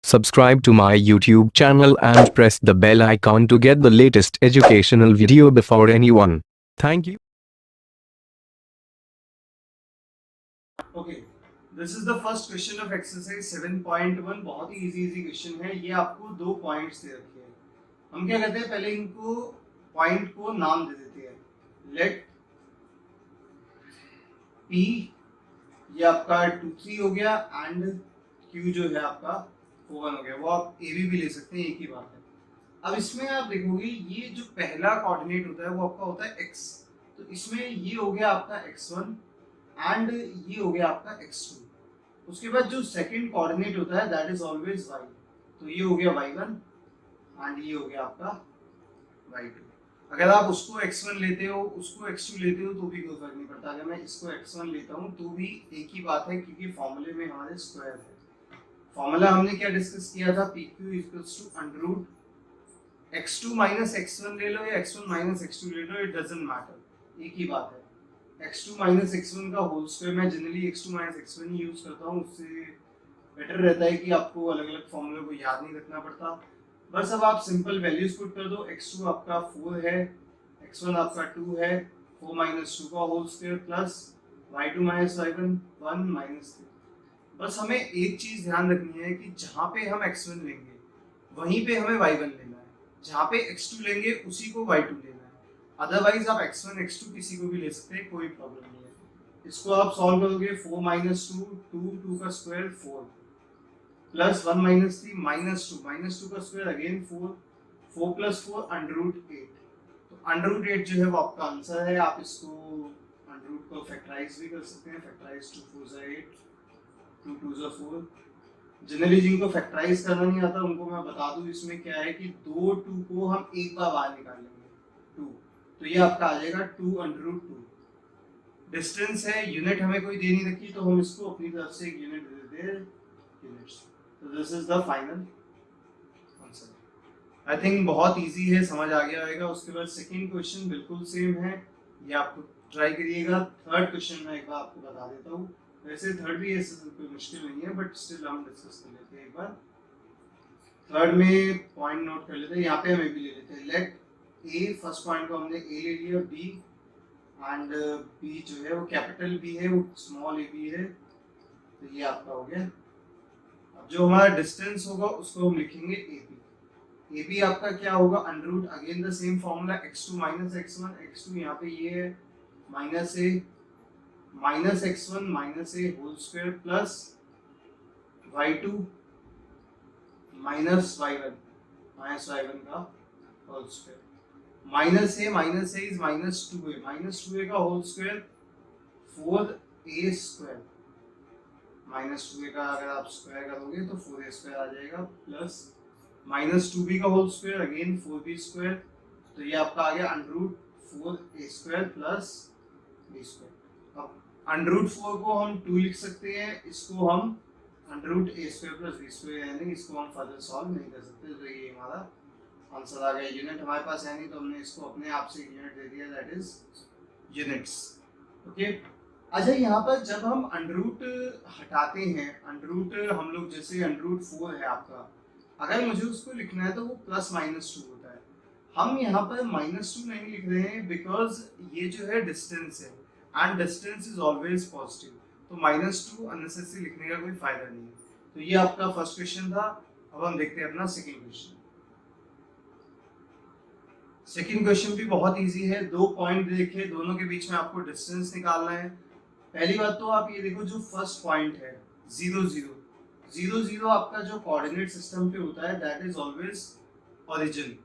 Subscribe to my YouTube channel and press the bell icon to get the latest educational video before anyone. Thank you. Okay, this is the first question of exercise 7.1. बहुत ही easy question है। ये आपको दो points दे रखे हैं। हम क्या करते हैं, पहले इनको पॉइंट को नाम दे देते हैं। लेट P, ये आपका 2 3 हो गया, एंड Q जो है आपका 4 1 हो गया। वो आप AB भी ले सकते हैं, एक ही बात है। अब इसमें आप देखोगे, ये जो पहला कोऑर्डिनेट होता है वो आपका होता है x, तो इसमें ये हो गया आपका x1 एंड ये हो गया आपका x2। उसके बाद जो सेकंड कोऑर्डिनेट होता है दैट इज ऑलवेज y, तो ये हो गया y1 एंड ये हो गया आपका y2। अगर आप उसको x1 लेते हो, उसको x2 लेते हो, तो भी कोई फर्क नहीं पड़ता। अगर मैं इसको x1 लेता हूँ तो भी एक ही बात है, क्योंकि फॉर्मूले में हमारे स्क्वायर है। फॉर्मूला हमने क्या डिस्कस किया था, PQ equals to under root x2 minus x1 ले लो या x1 माइनस x2 ले लो, इट डजंट मैटर, एक ही बात है। x2 माइनस x1 का होल स्क्वायर, मैं जनरली x2 माइनस x1 ही यूज करता हूँ, उससे बेटर रहता है कि आपको अलग अलग फॉर्मूले को याद नहीं रखना पड़ता। बस अब आप सिंपल वैल्यूज पुट कर दो। x2 आपका 4 है, x1 आपका 2 है, 4 माइनस 2 का whole square plus y2 minus y1 1 minus 3। बस हमें एक चीज ध्यान रखनी है कि जहाँ पे हम x1 लेंगे वहीं पे हमें y1 लेना है, जहाँ पे x2 लेंगे उसी को y2 लेना है। अदरवाइज आप x1 x2 किसी को भी ले सकते हैं, कोई प्रॉब्लम नहीं है। इसको आप सॉल्व करोगे, 4 माइनस 2 2 2 का स्क्वायर 4 प्लस 1 माइनस 3 माइनस 2 का square again 4 4 plus 4 under root 8। तो अंडर रूट 8 जो है वो आपका आंसर है। आप इसको अंडर रूट को फैक्टराइज भी कर सकते हैं। फैक्टराइज 2 4 जा 8 2 2 जा 4। जनरली जिनको फैक्टराइज करना नहीं आता उनको मैं बता दूं, इसमें क्या है कि 2 2 को हम एक बार बाहर निकाल लेंगे 2, तो ये आपका आ जाएगा 2 अंडर रूट 2। डिस्टेंस है, यूनिट हमें कोई दे नहीं रखी, तो हम इसको अपनी तरफ से एक यूनिट दे देते हैं, यूनिट्स। तो this is the final answer. I think बहुत इजी है, समझ आ गया होगा। उसके बाद सेकंड क्वेश्चन बिल्कुल सेम है, ये आपको ट्राई करिएगा। थर्ड क्वेश्चन मैं एक बार आपको बता देता हूँ। वैसे थर्ड भी ऐसे कोई मुश्किल नहीं है, बट स्टिल हम डिस्कस कर लेते हैं एक बार। थर्ड में पॉइंट नोट कर लेते हैं, यहाँ पे हम ए भी ले लेते हैं। लेट ए, फर्स्ट पॉइंट को हमने ए ले लिया, बी एंड बी जो है वो कैपिटल बी है, वो स्मॉल ए बी है, तो ये आपका हो गया। अब जो हमारा डिस्टेंस होगा उसको हम लिखेंगे ए बी। ए बी आपका क्या होगा, under root again the same formula x2 minus x1। x2 यहाँ पे ये है minus A minus x1 minus A whole square plus y2 minus y1 का whole square. Minus A is minus 2a का whole square 4a square. Minus 2a का अगर आप square करोगे तो 4a स्क्वायर आ जाएगा, प्लस माइनस 2b का whole square again 4b square, तो ये आपका आ गया under root 4a square plus b square. अब अंडर रूट 4 को हम 2 लिख सकते हैं, इसको हम under root a square plus b square, यानी इसको हम फर्दर सॉल्व नहीं कर सकते, तो ये हमारा आंसर आ गया। यूनिट हमारे पास है नहीं, तो हमने इसको अपने आप से यूनिट दे दिया, दैट इज यूनिट्स। ओके, अच्छा यहाँ पर जब हम अंडर रूट हटाते हैं, अंडर रूट हम लोग जैसे अंडर रूट 4 है आपका, अगर मुझे उसको लिखना है तो वो प्लस माइनस 2 होता है। हम यहाँ पर माइनस 2 नहीं लिख रहे हैं, बिकॉज ये जो है डिस्टेंस है and distance is always positive, तो माइनस 2 अननेसेसरी लिखने का कोई फायदा नहीं है। तो ये आपका फर्स्ट क्वेश्चन था। अब हम देखते हैं अपना सेकेंड क्वेश्चन। सेकेंड क्वेश्चन भी बहुत इजी है। दो पॉइंट देखे, दोनों के बीच में आपको डिस्टेंस निकालना है। पहली बात तो आप ये देखो, जो फर्स्ट पॉइंट है 0 0 0 0 आपका जो कोऑर्डिनेट सिस्टम पे होता है that is always origin.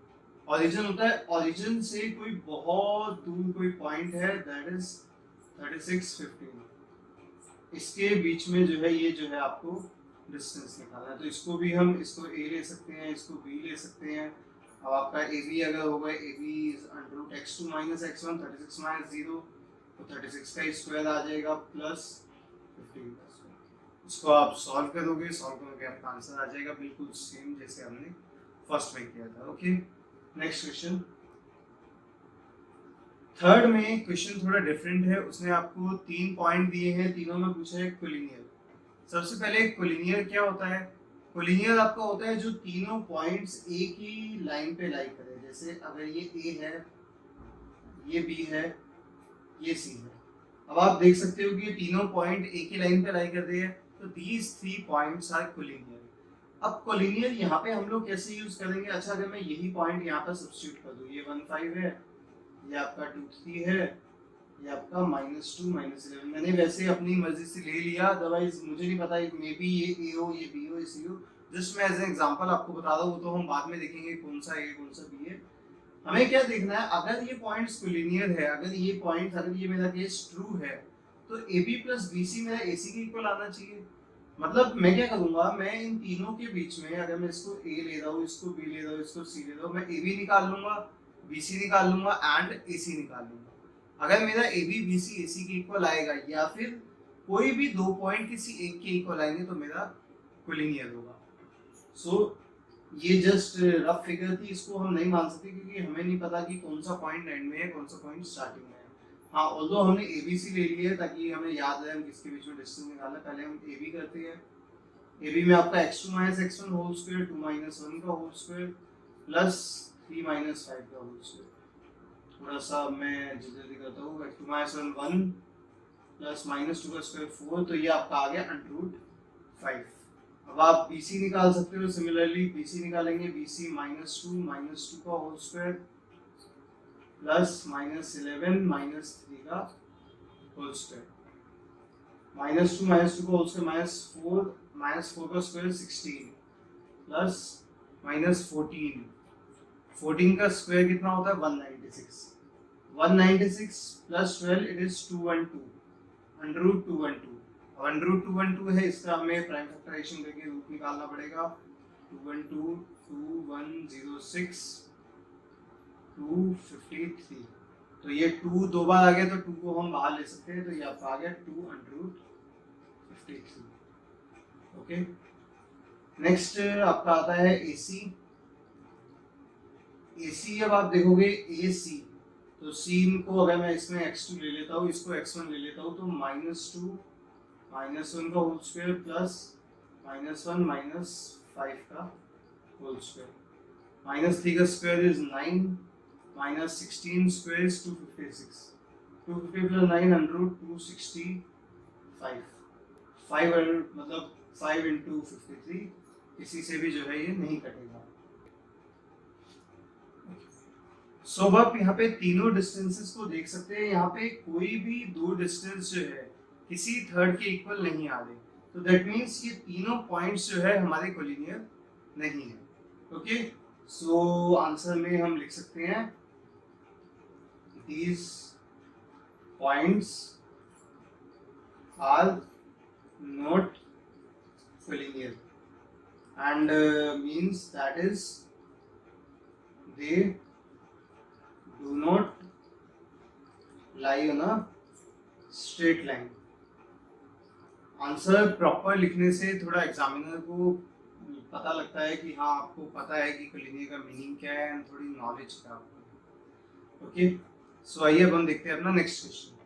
Origin होता है, ओरिजिन से कोई बहुत दूर कोई पॉइंट है दैट इज 36 15, इसके बीच में जो है ये जो है आपको डिस्टेंस निकालना है। तो इसको भी हम इसको a ले सकते हैं, इसको b ले सकते हैं। अब आपका ए बी अगर होगा, A B is under root x2 minus x1, 36 minus 0, तो 36 का स्क्वायर आ जाएगा प्लस 15 का स्क्वायर। इसको आप सॉल्व करोगे, सॉल्व करोगे आपका आंसर आ जाएगा बिल्कुल सेम जैसे हमने फर्स्ट में किया था। Okay, next question. थर्ड में क्वेश्चन थोड़ा डिफरेंट है। उसने आपको 3 पॉइंट दिए हैं, तीनों में पूछा है कोलिनियर। सबसे पहले कोलिनियर क्या होता है, कोलिनियर आपका होता है जो तीनों पॉइंट्स एक ही लाइन पे लाई करे। जैसे अगर ये ए है, ये बी है, ये सी है। अब आप देख सकते हो कि ये तीनों पॉइंट एक ही लाइन पे लाई कर रहे हैं, तो दीज 3 पॉइंट्स आर कोलिनियर। अब कोलिनियर यहाँ पे हम लोग कैसे यूज करेंगे? अच्छा, अगर मैं यही पॉइंट यहाँ पर सब्स्टिट्यूट कर दूं, ये 1 5 है, ये आपका 2 3 है, ये आपका -2 -11। मैंने वैसे अपनी मर्जी से ले लिया, अदरवाइज मुझे नहीं पता, मे बी ये ए हो, ये बी हो, ये सी हो। जस्ट मैं एज एन एग्जांपल आपको बता रहा हूँ, वो तो हम बाद में देखेंगे कौन सा ए कौन सा बी है। हमें क्या देखना है, अगर ये पॉइंट्स कोलिनियर है, अगर ये पॉइंट्स, अगर ये मेरा केस ट्रू है, तो AB प्लस BC मेरा AC के इक्वल आना चाहिए। मतलब मैं क्या करूंगा, मैं इन तीनों के बीच में, अगर मैं इसको A ले रहा हूँ, इसको B ले रहा हूँ, इसको C ले रहा हूँ, मैं AB निकाल लूंगा, BC निकाल लूंगा एंड AC निकाल लूंगा। अगर मेरा AB BC AC के इक्वल आएगा, या फिर कोई भी दो पॉइंट किसी एक के इक्वल आएंगे, तो मेरा कोलिनियर होगा। सो ये जस्ट रफ फिगर थी, इसको हम नहीं मान सकते क्योंकि हमें नहीं पता कि कौन सा पॉइंट एंड में है, कौन सा पॉइंट स्टार्टिंग में है। हाँ, ऑल्दो हमने ABC ले लिया है ताकि हमें याद रहे हम किसके बीच में डिस्टेंस निकालना है। पहले हम AB करते हैं। AB में आपका x2 - x1 होल स्क्वायर, 2 - 1 का होल स्क्वायर प्लस 3 - 5 का होल स्क्वायर। थोड़ा सा मैं जल्दी करता हूँ, x2 - 1 1 प्लस -2 का स्क्वायर 4, तो ये आपका आ गया √5। अब आप BC निकाल सकते हो। सिमिलरली BC निकालेंगे, BC -2 का होल स्क्वायर प्लस -11 -3 का होल स्क्वायर। -2 का होल स्क्वायर -4 का स्क्वायर 16 प्लस -14, 14 का स्क्वायर कितना होता है? 196। 196 प्लस 12 इट इज 212, √212। √212 है, इसका हमें प्राइम फैक्टराइजेशन करके रूट निकालना पड़ेगा। 212 2106 253। तो ये 2 दो बार आ गया, तो 2 को हम बाहर ले सकते हैं, तो ये आपका आ गया 253। ओके, नेक्स्ट आपका आता है AC। AC अब आप देखोगे AC, तो C को अगर मैं इसमें x2 ले लेता हूँ, इसको x1 ले लेता हूँ, तो -2 -1 का होल स्क्वायर प्लस -1 -5 का होल स्क्वायर। -3 का square is 9, -16 square is 256। 250 plus 9 √265। 500 मतलब 5 × 53, किसी से भी जो है ये नहीं कटेगा। सो आप यहाँ पे तीनों डिस्टेंसेस को देख सकते हैं। यहाँ पे कोई भी दो डिस्टेंस जो है किसी थर्ड के इक्वल नहीं आ रहे, तो दैट मीन्स ये तीनों पॉइंट्स जो है हमारे कोलिनियर नहीं है। ओके, सो आंसर में हम लिख सकते हैं these points are not collinear and means that is they do not lie on a straight line। Answer proper लिखने से थोड़ा एग्जामिनर को पता लगता है कि हाँ आपको पता है कि कोलिनियर का मीनिंग क्या है एंड थोड़ी नॉलेज है आपको। ओके, सो आइए अब हम देखते हैं अपना नेक्स्ट क्वेश्चन।